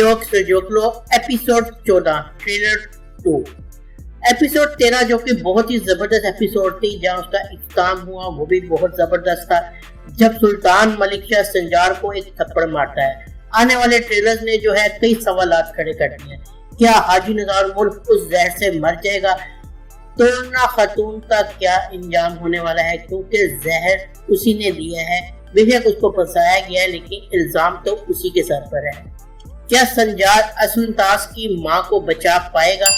जोकलो episode 14 trailer 2। Episode 13 जो कि बहुत ही जबरदस्त एपिसोड थी, जहां उसका इख्तिताम हुआ वो भी बहुत जबरदस्त था, जब सुल्तान मलिक शाह संजार को एक थप्पड़ मारता है। आने वाले ट्रेलर्स ने जो है कई सवालात खड़े कर दिए। क्या हाजी निज़ाम मुल्क उस जहर से मर जाएगा? तोरना खातून का क्या इंजाम होने वाला है, क्योंकि जहर उसी ने दिया है। बेशक उसको फंसाया गया है, लेकिन इल्जाम तो उसी के सर पर है। क्या संजार असलतास की मां को बचा पाएगा?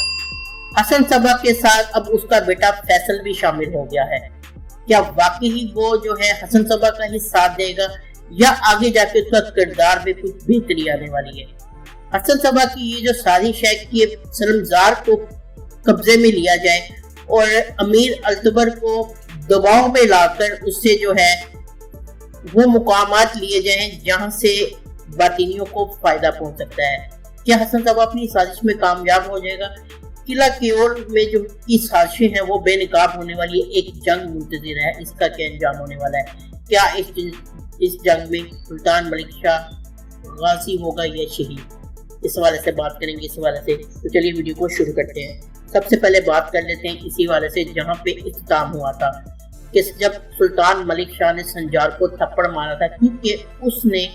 हसन सबा के साथ अब उसका बेटा फैसल भी शामिल हो गया है। क्या वाकई ही वो जो है हसन सबा का ही साथ देगा, या आगे जाके उसका किरदार में कुछ बेहतरी आने वाली है? हसन सबा की ये जो साजिश है कि सलमजार को कब्जे में लिया जाए और अमीर अल्तबर को दबाव में लाकर उससे जो है वो मुकामात लिए जाएं जहां से बातिनियों को फायदा पहुंच सकता है। क्या हसन सबा अपनी साजिश में कामयाब हो जाएगा? किला कियोर में जो की साजिशें हैं वो बेनकाब होने वाली है। एक जंग मुंतज़िर है, इसका क्या अंजाम होने वाला है? क्या इस जंग में सुल्तान मलिक शाह गाजी होगा या शहीद? इस हवाले से बात करेंगे। इस हवाले से तो चलिए वीडियो को शुरू करते हैं। सबसे पहले बात कर लेते हैं इसी हवाले से जहाँ पे इख्तिताम हुआ था कि जब सुल्तान मलिक शाह ने संजार को थप्पड़ मारा था, क्योंकि उसने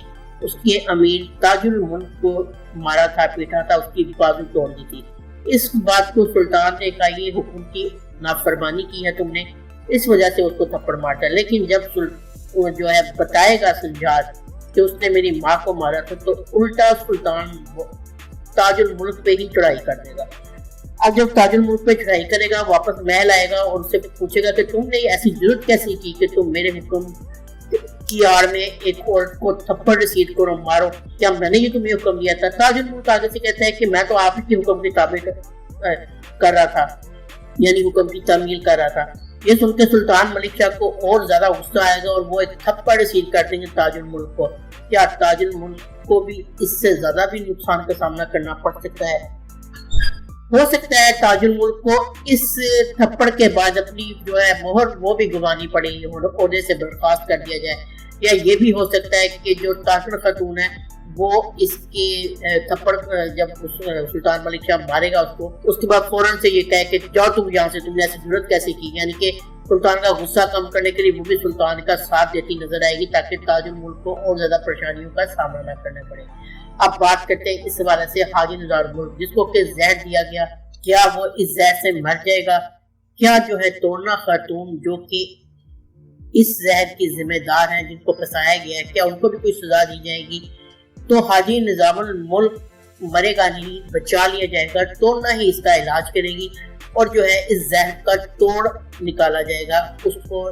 उसके अमीर ताजुल मुल्क को मारा था, पीटा था, उसकी बाजू तोड़ दी थी। इस बात को सुल्तान ने कहा ये हुक्म की नाफरमानी की है तुमने, इस वजह से उसको थप्पड़ मारता। लेकिन जब वो जो है बताएगा संजार कि उसने मेरी माँ को मारा था, तो उल्टा सुल्तान ताजुल मुल्क पे ही चढ़ाई कर देगा। अब जब ताजुल मुल्क पे चढ़ाई करेगा, वापस महल आएगा और उससे पूछेगा कि तुमने ऐसी जरूरत कैसी की कि तुम मेरे हुक्म की आड़ में एक औरत को थप्पड़ रसीद करो, मारो? क्या मैंने ये तुम्हें हुक्म दिया था? ताजुल मुल्क आगे से कहता है कि मैं तो आप ही के हुक्म के ताबे कर रहा था, यानी हुक्म की तामील कर रहा था। ये सुनकर सुल्तान मलिक शाह को और ज्यादा गुस्सा आएगा और वो एक थप्पड़ रसीद कर देंगे ताजुल मुल्क को। क्या ताजुल मुल्क को भी इससे ज्यादा भी नुकसान का सामना करना पड़ सकता है? हो सकता है ताजुल मुल्क को इस थप्पड़ के बाद अपनी जो है मोहर वो भी गंवानी पड़ेगी, ओहदे से बर्खास्त कर दिया जाए। या ये भी हो सकता है कि जो ताजुल खातून है वो इसके थप्पड़ जब सुल्तान मलिक शाह मारेगा उसको, उसके बाद फौरन से ये कहे कि जाओ तुम यहाँ से, तुमने ऐसी जरूरत कैसे की, यानी कि सुल्तान का गुस्सा कम करने के लिए वो भी सुल्तान का साथ देती नजर आएगी, ताकि ताजुल मुल्क को और ज्यादा परेशानियों का सामना न करना पड़े। अब बात करते हैं इस हवाले से हाजी निज़ाम मुल्क, जिसको कि जहर दिया गया, क्या वो इस जहर से मर जाएगा? क्या जो है तोरना खातून जो कि इस जहर की जिम्मेदार हैं, जिनको फंसाया गया है, क्या उनको भी कोई सजा दी जाएगी? तो हाजी निज़ाम मुल्क मरेगा नहीं, बचा लिया जाएगा। तोरना ही इसका इलाज करेगी और जो है इस जहर का तोड़ निकाला जाएगा, उसको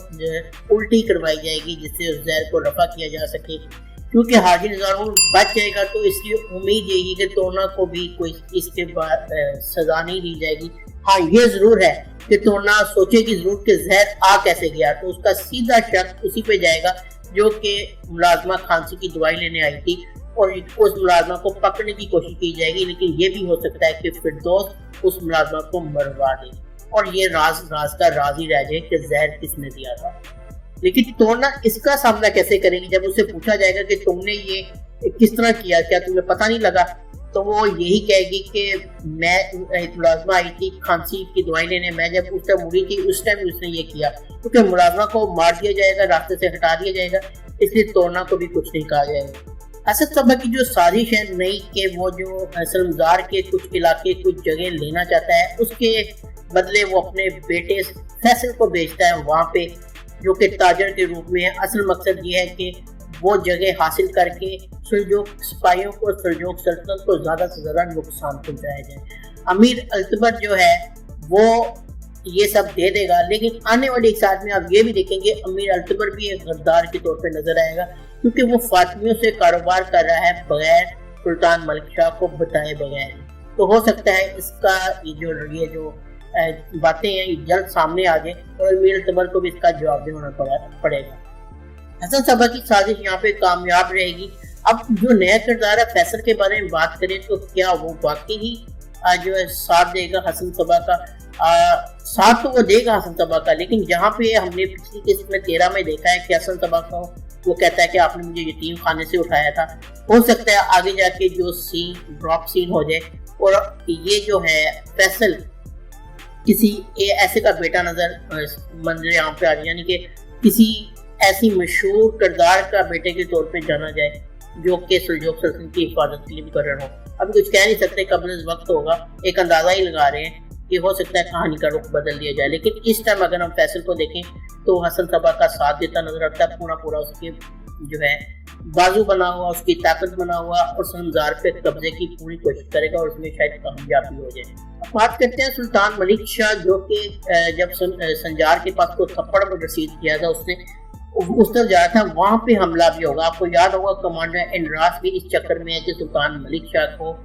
उल्टी करवाई जाएगी, जिससे उस जहर को रफा किया जा सके। क्योंकि हाजी निज़ाम बच जाएगा तो इसकी उम्मीद यही है कि तोरना को भी कोई इसके बाद सजा नहीं दी जाएगी। हाँ, ये जरूर है कि तोरना सोचेगी जरूर कि जहर आ कैसे गया, तो उसका सीधा शक उसी पे जाएगा जो कि मुलाजमा खांसी की दवाई लेने आई थी, और उस मुलाजमा को पकड़ने की कोशिश की जाएगी। लेकिन ये भी हो सकता है कि फिरदौस उस मुलाजमा को मरवा दे और ये राज का राज ही रह जाए कि जहर किसने दिया था। लेकिन तोरना इसका सामना कैसे करेगी? जब उससे पूछा जाएगा कि तुमने ये किस तरह किया, क्या तुम्हें पता नहीं लगा? तो वो यही कहेगी कि मैं एक मुलाजमा आई थी खांसी की दवाई लेने, मैं जब उस टाइम मुड़ी थी उस टाइम उसने ये किया। क्योंकि मुलाजमा को मार दिया जाएगा, रास्ते से हटा दिया जाएगा, इसलिए तोरना को भी कुछ नहीं कहा जाएगा। हसन सबा की जो साजिश है नई के वो जो सलमजार के कुछ इलाके कुछ जगह लेना चाहता है, उसके बदले वो अपने बेटे फैसल को भेजता है वहाँ पे, जो कि ताजर के रूप में है। असल मकसद ये है कि वो जगह हासिल करके सुलझोक सिपाहियों को, सुलझोक सल्तनत को ज़्यादा से ज़्यादा नुकसान पहुँचाया जाए। अमीर अल्तबर जो है वो ये सब दे देगा, लेकिन आने वाले एक साल में आप ये भी देखेंगे अमीर अल्तबर भी एक गद्दार के तौर पर नजर आएगा, क्योंकि वो फातिमियों से कारोबार कर रहा है बगैर सुल्तान मलिक शाह को बताए बगैर। तो हो सकता है इसका ये जो बातें हैं जल्द सामने आ जाए और अमीर अल्तबर को भी इसका जवाब देना पड़ेगा। हसन सबा की साजिश यहाँ पे कामयाब रहेगी। अब जो नया किरदार है फैसल के बारे में बात करें तो क्या वो वाकई ही जो है साथ देगा हसन सबा का? साथ तो वो देगा हसन सबा का, लेकिन जहाँ पे हमने पिछली किस्त में 13 में देखा है कि हसन सबा को وہ کہتا ہے کہ آپ نے مجھے یتیم خانے سے اٹھایا تھا. ہو سکتا ہے آگے جا کے جو سین ڈراپ سین ہو جائے اور یہ جو ہے فیصل کسی ایسے کا بیٹا نظر منظر یہاں پہ آ جائے, یعنی کہ کسی ایسی مشہور کردار کا بیٹے کے طور پہ جانا جائے جو کہ سلجوق سلطنت کی حفاظت کے لیے مقرر ہو. ابھی کچھ کہہ نہیں سکتے, قبل از وقت ہوگا, ایک اندازہ ہی لگا رہے ہیں کہ ہو سکتا ہے کہانی کا رخ بدل دیا جائے. لیکن اس ٹائم اگر ہم فیصل کو دیکھیں تو حسن صبا کا ساتھ دیتا نظر آتا ہے, پورا اس کے جو ہے بازو بنا ہوا, اس کی طاقت بنا ہوا اور سنزار پہ قبضے کی پوری کوشش کرے گا اور اس میں شاید کامیابی ہو جائے. بات کرتے ہیں سلطان ملک شاہ, جو کہ جب سنجار کے پاس کو تھپڑ پر رسید کیا تھا, اس نے اس طرف جایا تھا, وہاں پہ حملہ بھی ہوگا. آپ کو یاد ہوگا کمانڈر انڈراس بھی اس چکر میں ہے کہ سلطان ملک شاہ کو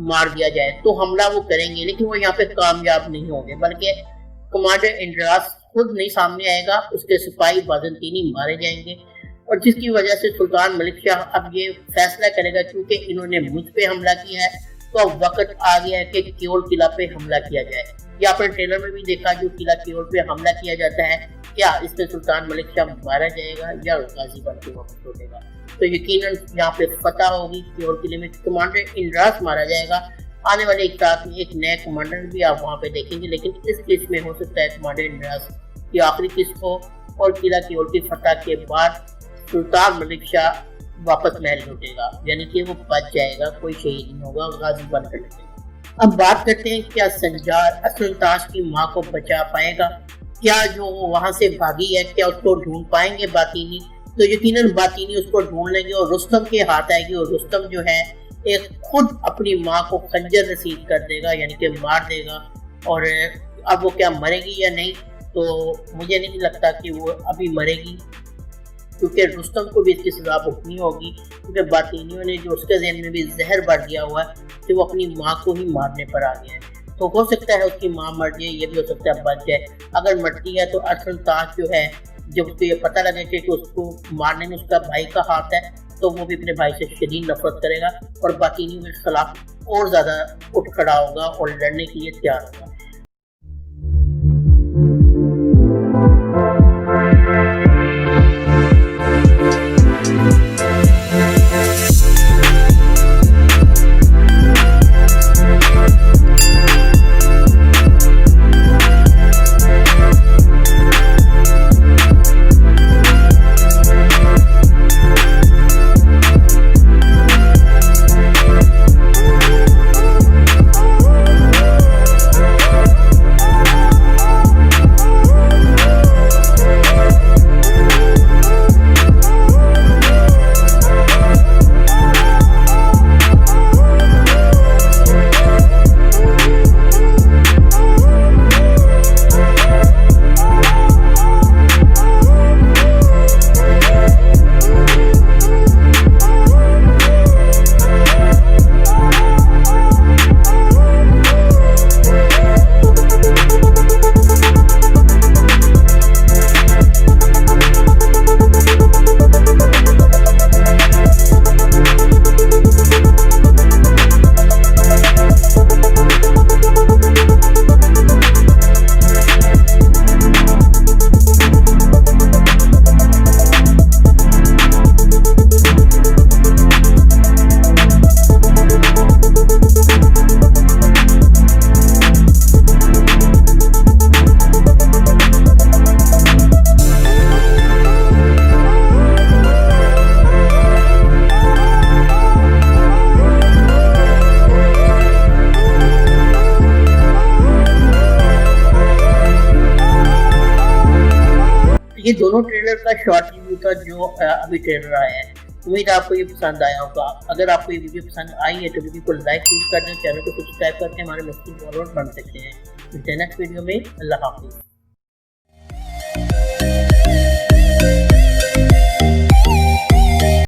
مار دیا جائے, تو حملہ وہ کریں گے لیکن وہ یہاں پہ کامیاب نہیں ہوں گے, بلکہ کمانڈر انڈراس خود نہیں سامنے آئے گا, اس کے سپاہی بازنطینی مارے جائیں گے, اور جس کی وجہ سے سلطان ملک شاہ اب یہ فیصلہ کرے گا کیونکہ انہوں نے مجھ پہ حملہ کیا ہے تو اب وقت آ گیا ہے کہ کیول قلعہ پہ حملہ کیا جائے. یہ آپ نے ٹریلر میں بھی دیکھا, جو قلعہ کیول پہ حملہ کیا جاتا ہے, کیا اس میں سلطان ملک شاہ مارا جائے گا یا غازی بن کے واپس لوٹے گا؟ تو یقیناً یہاں پہ فتح ہوگی کیول قلعے میں, کمانڈر انڈراس مارا جائے گا. آنے والے ایک ساتھ میں ایک نئے کمانڈر بھی آپ وہاں پہ دیکھیں گے, لیکن اس قسط میں ہو سکتا ہے کمانڈر انڈراس کی آخری قسط ہو اور قلعہ کیول کی فتح کے بعد سلطان ملک شاہ واپس محل لوٹے گا, یعنی کہ وہ بچ جائے گا, کوئی شہید نہیں ہوگا, غازی بن کر لوٹے گا. اب بات کرتے ہیں کیا سنجار اصل تاش کی ماں کو بچا پائے گا؟ کیا جو وہاں سے بھاگی ہے کیا اس کو ڈھونڈ پائیں گے باطینی؟ تو یقیناً باطینی اس کو ڈھونڈ لیں گے اور رستم کے ہاتھ آئے گی, اور رستم جو ہے ایک خود اپنی ماں کو خنجر رسید کر دے گا, یعنی کہ مار دے گا. اور اب وہ کیا مرے گی یا نہیں, تو مجھے نہیں لگتا کہ وہ ابھی مرے گی, کیونکہ رستم کو بھی اس کی سزا بھگتنی ہوگی, کیونکہ باطینیوں نے جو اس کے ذہن میں بھی زہر بھر دیا ہوا ہے کہ وہ اپنی ماں کو ہی مارنے پر آ گیا ہے. تو ہو سکتا ہے اس کی ماں مر جائے, یہ بھی ہو سکتا ہے بچ جائے. اگر مرتی ہے تو ارسن تاج جو ہے, جب اس کو یہ پتہ لگے کہ اس کو مارنے میں اس کا بھائی کا ہاتھ ہے, تو وہ بھی اپنے بھائی سے شدید نفرت کرے گا اور باطینیوں کے خلاف اور زیادہ اٹھ کھڑا ہوگا اور لڑنے کے لیے تیار ہوگا. یہ دونوں ٹریلر کا شارٹ ریویو تھا جو ابھی ٹریلر آیا ہے. امید آپ کو یہ پسند آیا ہوگا. اگر آپ کو یہ ویڈیو پسند آئی ہے تو ویڈیو کو لائک کر دیں, چینل کو سبسکرائب کر کے ہمارے مختلف فالوور بن سکتے ہیں. ملتے ہیں نیکسٹ ویڈیو میں. اللہ حافظ.